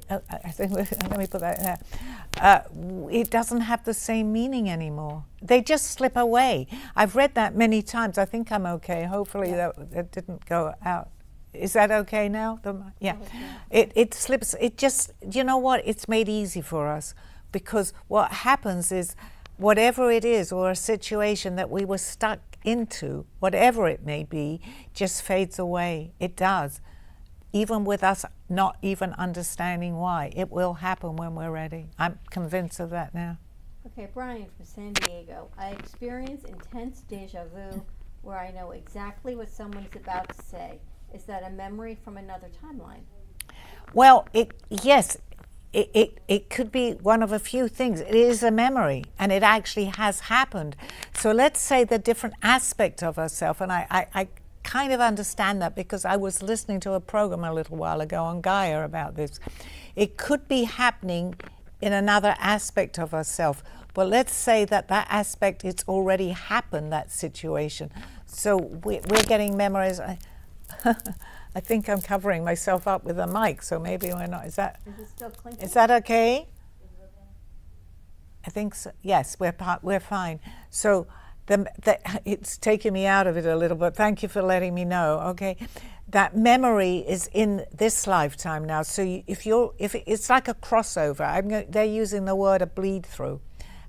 I think let me put that there. It doesn't have the same meaning anymore. They just slip away. I've read that many times. I think I'm okay. Hopefully that didn't go out. Is that okay now? Yeah. It slips. It just, you know what? It's made easy for us, because what happens is whatever it is, or a situation that we were stuck into, whatever it may be, just fades away. It does. Even with us not even understanding why. It will happen when we're ready. I'm convinced of that now. Okay, Brian from San Diego. I experience intense deja vu where I know exactly what someone's about to say. Is that a memory from another timeline? Well, yes, it could be one of a few things. It is a memory, and it actually has happened. So let's say the different aspect of ourselves, and I kind of understand that, because I was listening to a program a little while ago on Gaia about this. It could be happening in another aspect of ourselves, but let's say that aspect, it's already happened, that situation. So we're getting memories. I think I'm covering myself up with a mic, so maybe we're not. Is it still clinking? Is that okay? I think so. Yes, we're fine. So it's taken me out of it a little, but thank you for letting me know. Okay, that memory is in this lifetime now. So if it's like a crossover. They're using the word a bleed through,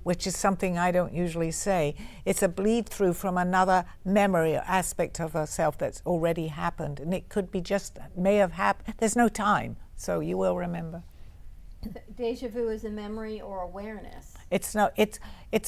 which is something I don't usually say. It's a bleed through from another memory or aspect of herself that's already happened, and it could be may have happened. There's no time, so you will remember. Deja vu is a memory or awareness? It's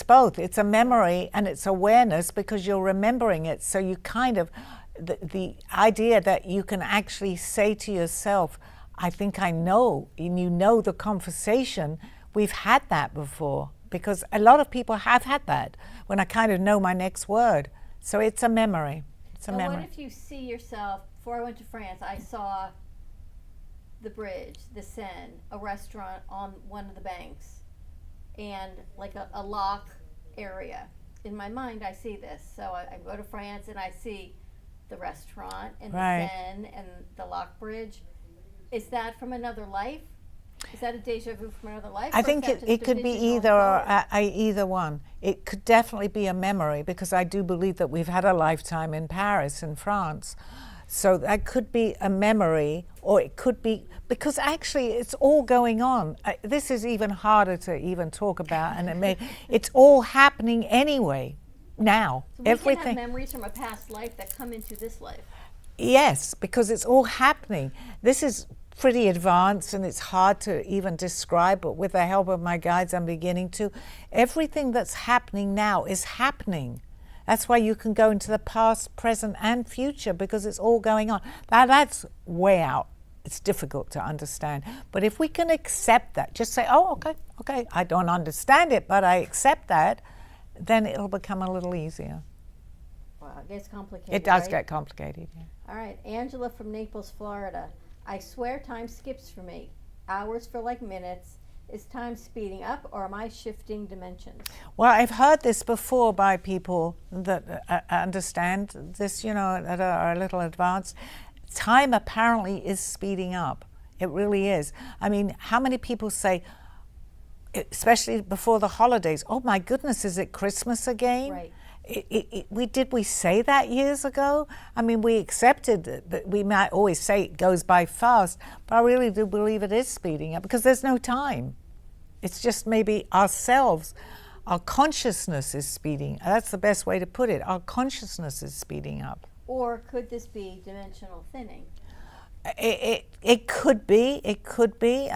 both. It's a memory and it's awareness, because you're remembering it. So you kind of, the idea that you can actually say to yourself, I think I know, and you know the conversation, we've had that before, because a lot of people have had that, when I kind of know my next word. So it's a memory. It's a memory. What if you see yourself, before I went to France, I saw the bridge, the Seine, a restaurant on one of the banks, and like a lock area. In my mind, I see this. So I go to France and I see the restaurant and the Seine and the lock bridge. Is that from another life? Is that a deja vu from another life? I think it could be either one. It could definitely be a memory, because I do believe that we've had a lifetime in Paris, in France. So that could be a memory, or it could be, because actually it's all going on. This is even harder to even talk about, and it's all happening anyway now. So we can have memories from a past life that come into this life. Yes, because it's all happening. This is pretty advanced, and it's hard to even describe, but with the help of my guides, I'm beginning to. Everything that's happening now is happening. That's why you can go into the past, present, and future, because it's all going on. That's way out. It's difficult to understand. But if we can accept that, just say, oh, okay, I don't understand it, but I accept that, then it'll become a little easier. Wow, it gets complicated. It does right? get complicated, yeah. All right, Angela from Naples, Florida. I swear time skips for me. Hours feel like minutes. Is time speeding up, or am I shifting dimensions? Well, I've heard this before by people that understand this, that are a little advanced. Time apparently is speeding up. It really is. I mean, how many people say, especially before the holidays, oh my goodness, is it Christmas again? Right. Did we say that years ago? I mean, we accepted that we might always say it goes by fast, but I really do believe it is speeding up because there's no time. It's just maybe ourselves, our consciousness is speeding. That's the best way to put it. Our consciousness is speeding up. Or could this be dimensional thinning? It could be. It could be.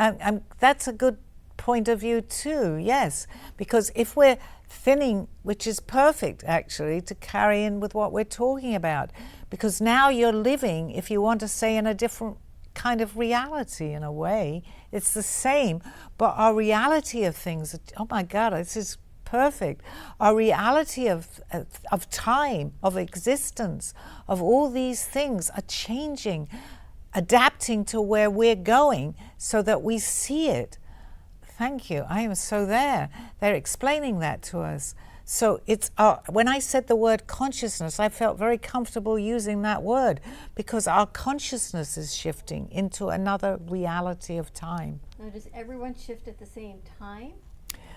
That's a good point of view too. Yes, because if we're thinning, which is perfect actually to carry in with what we're talking about, because now you're living, if you want to say, in a different kind of reality in a way. It's the same, but our reality of things, oh my God, this is perfect. Our reality of time, of existence, of all these things are changing, adapting to where we're going so that we see it. Thank you. I am so there. They're explaining that to us. So it's when I said the word consciousness, I felt very comfortable using that word because our consciousness is shifting into another reality of time. Now, does everyone shift at the same time?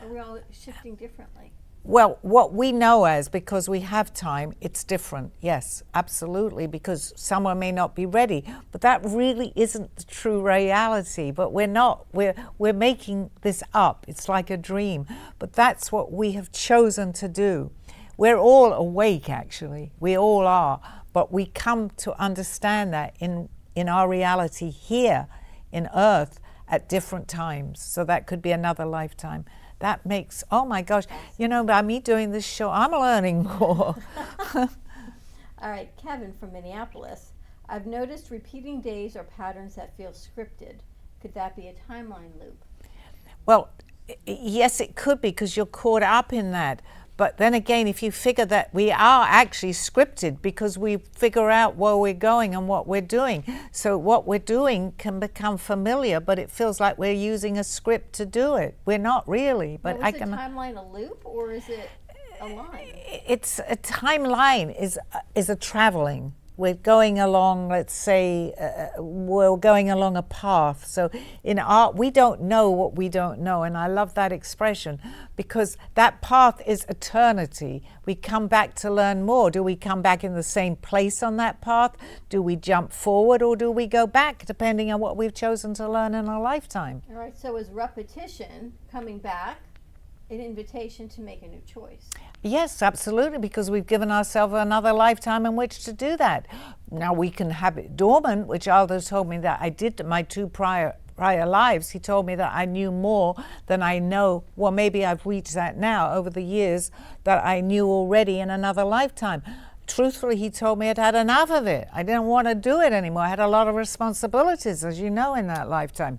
Or are we all shifting differently? Well, what we know as, because we have time, it's different. Yes, absolutely, because someone may not be ready. But that really isn't the true reality. But we're making this up. It's like a dream. But that's what we have chosen to do. We're all awake, actually. We all are. But we come to understand that in our reality here in Earth at different times. So that could be another lifetime. That makes, oh my gosh, by me doing this show, I'm learning more. All right, Kevin from Minneapolis. I've noticed repeating days or patterns that feel scripted. Could that be a timeline loop? Well, yes, it could be because you're caught up in that. But then again, if you figure that we are actually scripted because we figure out where we're going and what we're doing. So what we're doing can become familiar, but it feels like we're using a script to do it. We're not really. But now, is a timeline a loop or is it a line? It's a timeline is a traveling. We're going along, let's say, we're going along a path. So in art, we don't know what we don't know. And I love that expression because that path is eternity. We come back to learn more. Do we come back in the same place on that path? Do we jump forward or do we go back, depending on what we've chosen to learn in our lifetime? All right, so is repetition coming back an invitation to make a new choice? Yes, absolutely, because we've given ourselves another lifetime in which to do that. Now we can have it dormant, which Aldo told me that I did my two prior lives. He told me that I knew more than I know. Well, maybe I've reached that now over the years that I knew already in another lifetime. Truthfully, he told me I'd had enough of it. I didn't want to do it anymore. I had a lot of responsibilities, as you know, in that lifetime.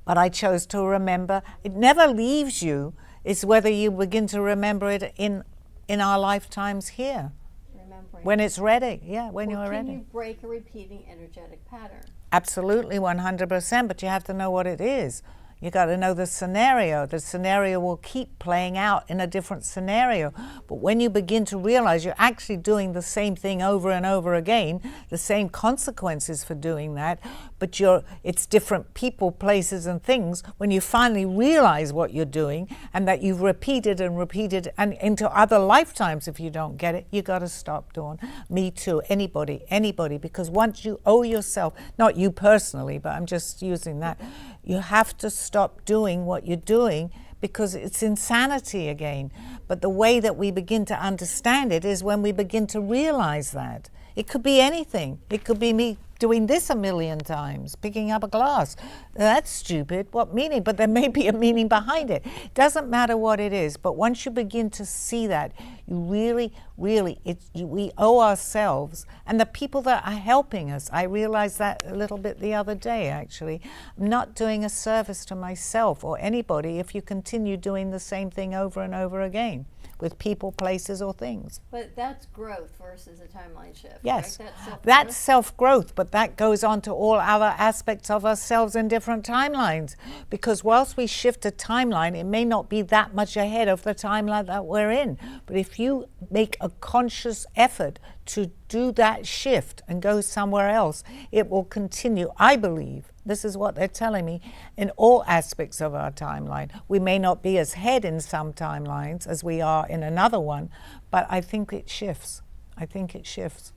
But I chose to remember. It never leaves you. It's whether you begin to remember it in our lifetimes here. Remembering. When it's ready. Yeah, when you're ready. Can you break a repeating energetic pattern? Absolutely, 100%, but you have to know what it is. You got to know the scenario. The scenario will keep playing out in a different scenario. But when you begin to realize you're actually doing the same thing over and over again, the same consequences for doing that, but it's different people, places, and things. When you finally realize what you're doing and that you've repeated and repeated and into other lifetimes, if you don't get it, you got to stop, Dawn. Me too. Anybody. Because once you owe yourself, not you personally, but I'm just using that, you have to stop doing what you're doing because it's insanity again. But the way that we begin to understand it is when we begin to realize that. It could be anything. It could be me doing this a million times, picking up a glass. That's stupid. What meaning? But there may be a meaning behind it. Doesn't matter what it is, but once you begin to see that, you really, we owe ourselves and the people that are helping us. I realized that a little bit the other day, actually. I'm not doing a service to myself or anybody if you continue doing the same thing over and over again with people, places, or things. But that's growth versus a timeline shift. Yes, right? that's self-growth, but that goes on to all other aspects of ourselves in different timelines. Because whilst we shift a timeline, it may not be that much ahead of the timeline that we're in. But if you make a conscious effort to do that shift and go somewhere else, it will continue, I believe. This is what they're telling me in all aspects of our timeline. We may not be as ahead in some timelines as we are in another one, but I think it shifts. I think it shifts.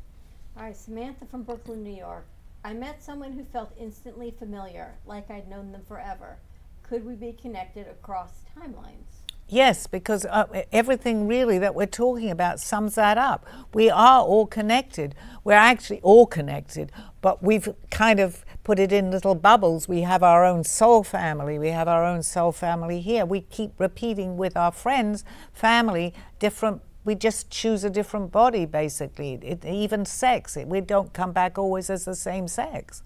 All right, Samantha from Brooklyn, New York. I met someone who felt instantly familiar, like I'd known them forever. Could we be connected across timelines? Yes, because everything really that we're talking about sums that up. We are all connected. We're actually all connected, but we've kind of put it in little bubbles. We have our own soul family. We have our own soul family here. We keep repeating with our friends, family, different. We just choose a different body, basically. Even sex. We don't come back always as the same sex.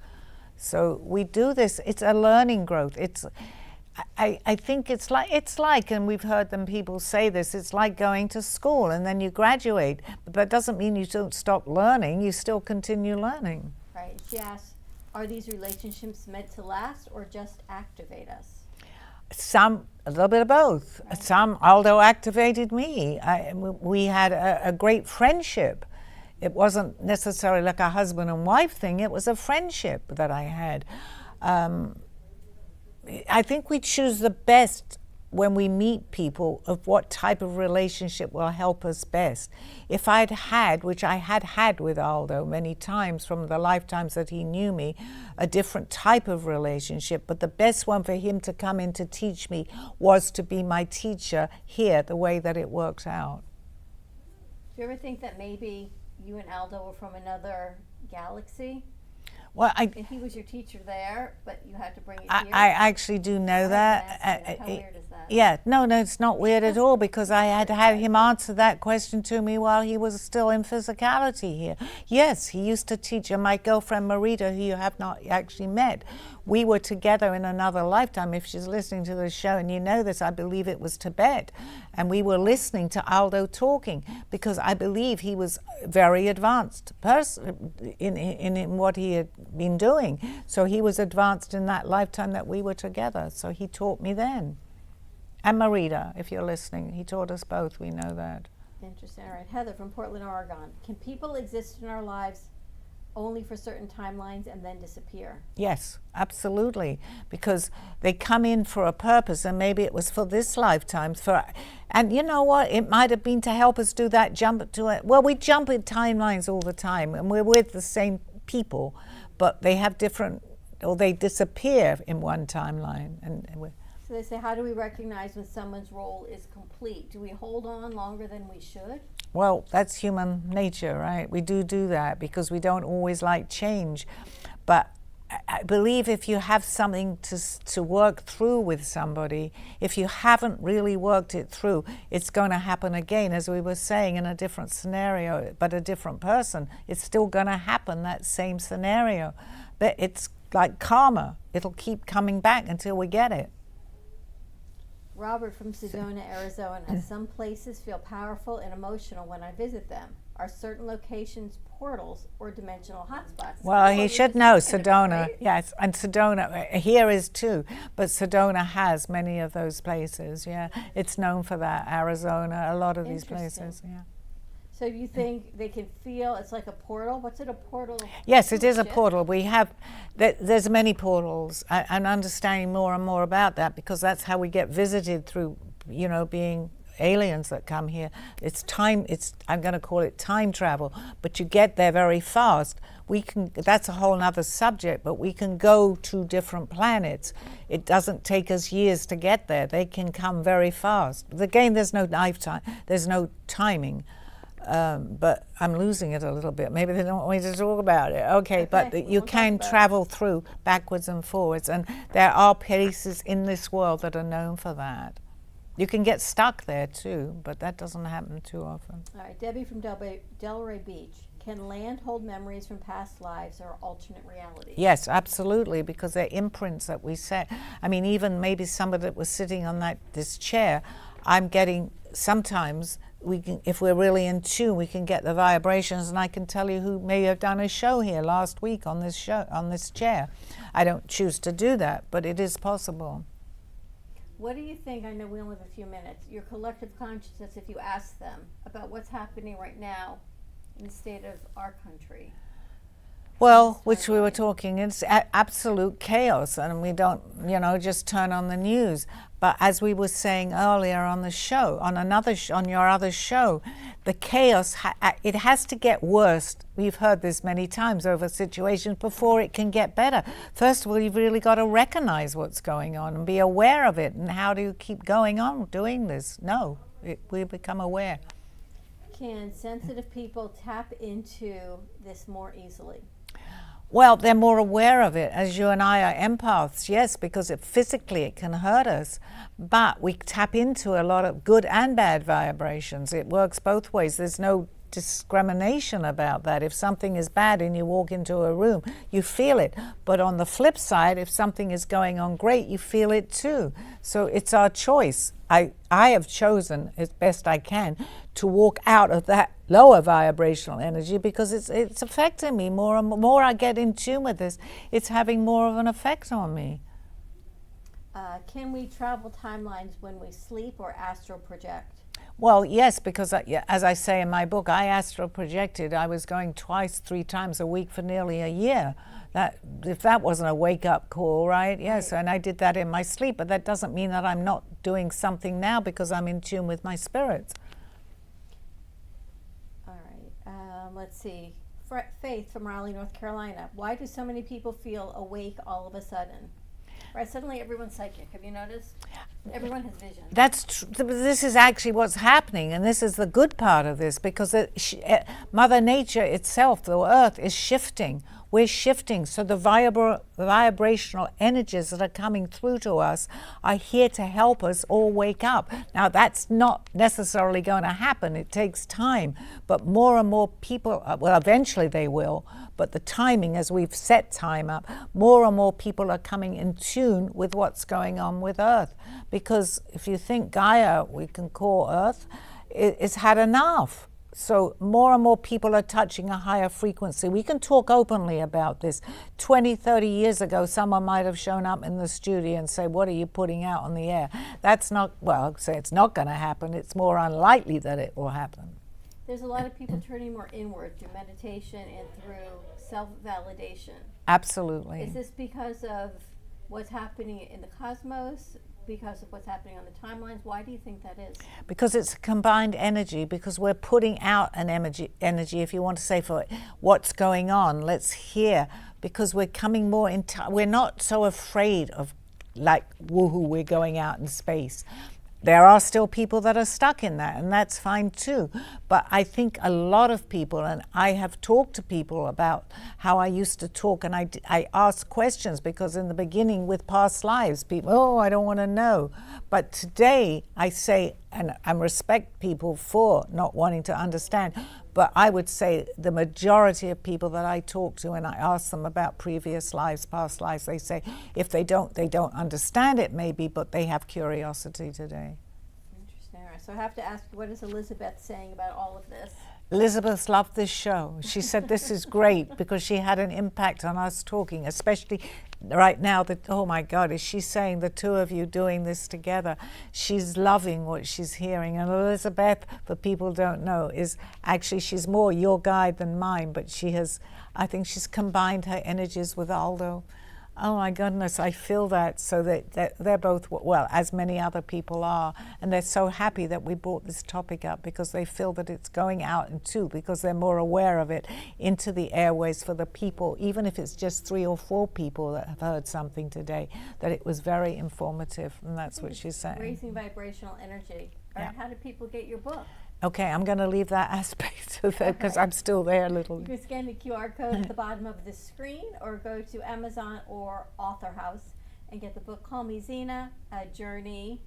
So we do this. It's a learning growth. I think it's like, and we've heard them people say this, it's like going to school and then you graduate, but that doesn't mean you don't stop learning, you still continue learning. Right, she asks, are these relationships meant to last or just activate us? A little bit of both. Right. Aldo activated me. We had a great friendship. It wasn't necessarily like a husband and wife thing, it was a friendship that I had. I think we choose the best when we meet people of what type of relationship will help us best. If I'd had, which I had with Aldo many times from the lifetimes that he knew me, a different type of relationship, but the best one for him to come in to teach me was to be my teacher here, the way that it works out. Do you ever think that maybe you and Aldo were from another galaxy? Well, and he was your teacher there, but you had to bring it here? I actually do know that. How weird is that? Yeah, no, it's not weird at all, because I had had him answer that question to me while he was still in physicality here. Yes, he used to teach, and my girlfriend Marita, who you have not actually met, we were together in another lifetime. If she's listening to the show, and you know this, I believe it was Tibet, and we were listening to Aldo talking, because I believe he was very advanced person in what he had been doing. So he was advanced in that lifetime that we were together. So he taught me then. And Marita, if you're listening, he taught us both. We know that. Interesting. All right, Heather from Portland, Oregon. Can people exist in our lives only for certain timelines and then disappear? Yes, absolutely, because they come in for a purpose, and maybe it was for this lifetime. And you know what? It might have been to help us do that jump to it. Well, we jump in timelines all the time, and we're with the same people, but they have different, or they disappear in one timeline. So they say, how do we recognize when someone's role is complete? Do we hold on longer than we should? Well, that's human nature, right? We do that because we don't always like change. But I believe if you have something to work through with somebody, if you haven't really worked it through, it's going to happen again, as we were saying, in a different scenario, but a different person. It's still going to happen, that same scenario. But it's like karma. It'll keep coming back until we get it. Robert from Sedona, Arizona. Some places feel powerful and emotional when I visit them. Are certain locations portals or dimensional hotspots? Well, he should know Sedona. Right? Yes, and Sedona here is too, but Sedona has many of those places. Yeah, it's known for that. Arizona, a lot of these places. Yeah. So you think they can feel it's like a portal? What's it, a portal? Yes, it is a portal. We have, there's many portals, and understanding more and more about that, because that's how we get visited through, being aliens that come here. It's time, I'm going to call it time travel, but you get there very fast. That's a whole other subject, but we can go to different planets. It doesn't take us years to get there. They can come very fast. Again, there's no lifetime, there's no timing. but I'm losing it a little bit. Maybe they don't want me to talk about it. Okay, but you can travel through backwards and forwards, and there are places in this world that are known for that. You can get stuck there too, but that doesn't happen too often. All right, Debbie from Delray Beach. Can land hold memories from past lives or alternate realities? Yes, absolutely, because they're imprints that we set. I mean, even maybe somebody that was sitting on this chair, I'm getting, sometimes we can, if we're really in tune, we can get the vibrations, and I can tell you who may have done a show here last week on this chair. I don't choose to do that, but it is possible. What do you think, I know we only have a few minutes, your collective consciousness, if you ask them about what's happening right now in the state of our country? Well, which we were talking, it's absolute chaos, and we don't, just turn on the news. But as we were saying earlier on the show, on your other show, the chaos, it has to get worse. We've heard this many times over situations before it can get better. First of all, you've really got to recognize what's going on and be aware of it. And how do you keep going on doing this? No, we become aware. Can sensitive people tap into this more easily? Well, they're more aware of it, as you and I are empaths, yes, because physically it can hurt us, but we tap into a lot of good and bad vibrations. It works both ways. There's no discrimination about that. If something is bad and you walk into a room, you feel it. But on the flip side, if something is going on great, you feel it too. So it's our choice. I have chosen, as best I can, to walk out of that lower vibrational energy because it's affecting me more and more. I get in tune with this, it's having more of an effect on me. Can we travel timelines when we sleep or astral project? Well, yes, because as I say in my book, I astral projected. I was going 2-3 times a week for nearly a year. If that wasn't a wake-up call, right? Yes, and I did that in my sleep, but that doesn't mean that I'm not doing something now because I'm in tune with my spirits. All right, let's see. Faith from Raleigh, North Carolina. Why do so many people feel awake all of a sudden? Right, suddenly everyone's psychic. Have you noticed? Everyone has vision. This is actually what's happening, and this is the good part of this, because Mother Nature itself, the Earth, is shifting. We're shifting, so the vibrational energies that are coming through to us are here to help us all wake up. Now, that's not necessarily going to happen. It takes time, but more and more people, well, eventually they will, but the timing, as we've set time up, more and more people are coming in tune with what's going on with Earth. Because if you think Gaia, we can call Earth, it's had enough. So more and more people are touching a higher frequency. We can talk openly about this. 20, 30 years ago, someone might have shown up in the studio and say, what are you putting out on the air? That's not, well, I'll say it's not going to happen. It's more unlikely that it will happen. There's a lot of people turning more inward through meditation and through self-validation. Absolutely. Is this because of what's happening in the cosmos? Because of what's happening on the timelines? Why do you think that is? Because it's a combined energy, because we're putting out an energy, if you want to say, for what's going on, let's hear, because we're coming more into, we're not so afraid of, like, woohoo, we're going out in space. There are still people that are stuck in that, and that's fine too. But I think a lot of people, and I have talked to people about how I used to talk, and I ask questions, because in the beginning with past lives, people, oh, I don't want to know. But today I say, and I respect people for not wanting to understand, but I would say the majority of people that I talk to and I ask them about previous lives, past lives, they say if they don't understand it maybe, but they have curiosity today. Interesting. All right. So I have to ask, what is Elizabeth saying about all of this? Elizabeth loved this show. She said this is great because she had an impact on us talking, especially right now that, oh my God, is she saying the two of you doing this together? She's loving what she's hearing. And Elizabeth, for people who don't know, is actually, she's more your guide than mine, but she has, I think she's combined her energies with Aldo. Oh my goodness, I feel that. So that they're both, well, as many other people are, and they're so happy that we brought this topic up because they feel that it's going out into, because they're more aware of it, into the airways for the people, even if it's just 3 or 4 people that have heard something today, that it was very informative, and that's what she's saying. Raising vibrational energy. Yeah. How do people get your book? Okay, I'm going to leave that aspect of it because I'm still there a little. You can scan the QR code at the bottom of the screen or go to Amazon or Author House and get the book Call Me Zena, A Journey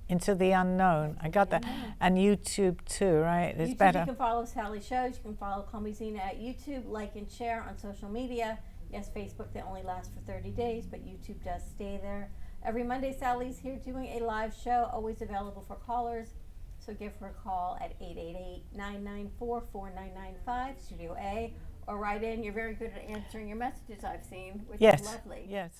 Into the Unknown. I got that. And YouTube too, right? It's YouTube, better. You can follow Sally's shows. You can follow Call Me Zena at YouTube, like and share on social media. Yes, Facebook, they only last for 30 days, but YouTube does stay there. Every Monday, Sally's here doing a live show, always available for callers. So give her a call at 888-994-4995, Studio A, or write in. You're very good at answering your messages, I've seen, which is lovely. Yes.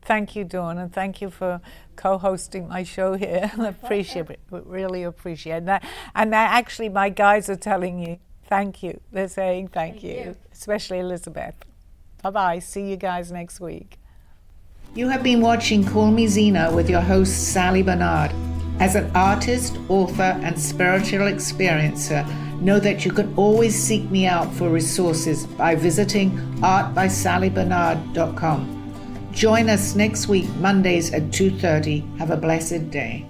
Thank you, Dawn, and thank you for co-hosting my show here. I appreciate it. Really appreciate that. And actually, my guys are telling you thank you. They're saying thank you, especially Elizabeth. Bye-bye. See you guys next week. You have been watching Call Me Zena with your host, Sally Barnard. As an artist, author, and spiritual experiencer, know that you can always seek me out for resources by visiting artbysallybarnard.com. Join us next week, Mondays at 2:30. Have a blessed day.